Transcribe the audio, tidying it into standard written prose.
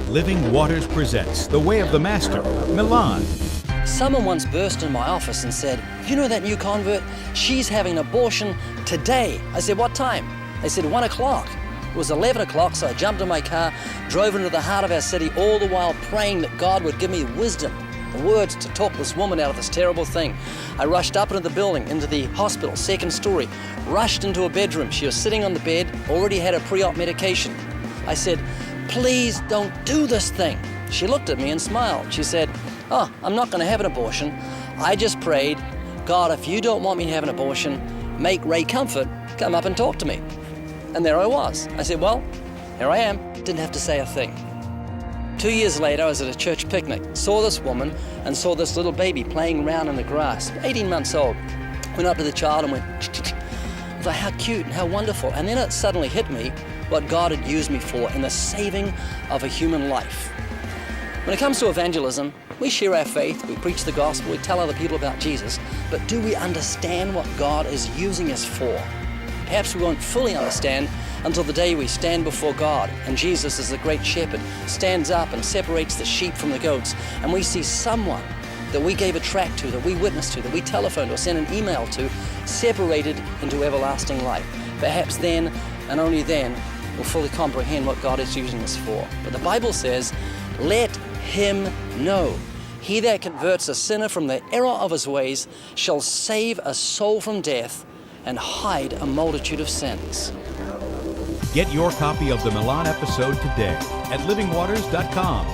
Living Waters presents The Way of the Master, Milan. Someone once burst in my office and said, "You know that new convert? She's having an abortion today." I said, "What time?" They said, 1 o'clock. It was 11 o'clock, so I jumped in my car, drove into the heart of our city, all the while praying that God would give me wisdom, the words to talk this woman out of this terrible thing. I rushed up into the building, into the hospital, second story, rushed into a bedroom. She was sitting on the bed, already had her pre-op medication. I said, "Please don't do this thing." She looked at me and smiled. She said, "Oh, I'm not going to have an abortion. I just prayed, God, if you don't want me to have an abortion, make Ray Comfort come up and talk to me." And there I was. I said, "Well, here I am." Didn't have to say a thing. 2 years later, I was at a church picnic, saw this woman and saw this little baby playing around in the grass, 18 months old. Went up to the child and went, I thought, how cute and how wonderful. And then it suddenly hit me what God had used me for in the saving of a human life. When it comes to evangelism, we share our faith, we preach the gospel, we tell other people about Jesus, but do we understand what God is using us for? Perhaps we won't fully understand until the day we stand before God and Jesus, as the great shepherd, stands up and separates the sheep from the goats, and we see someone that we gave a tract to, that we witnessed to, that we telephoned or sent an email to, separated into everlasting life. Perhaps then, and only then, we'll fully comprehend what God is using us for. But the Bible says, "Let him know. He that converts a sinner from the error of his ways shall save a soul from death and hide a multitude of sins." Get your copy of the Milan episode today at livingwaters.com.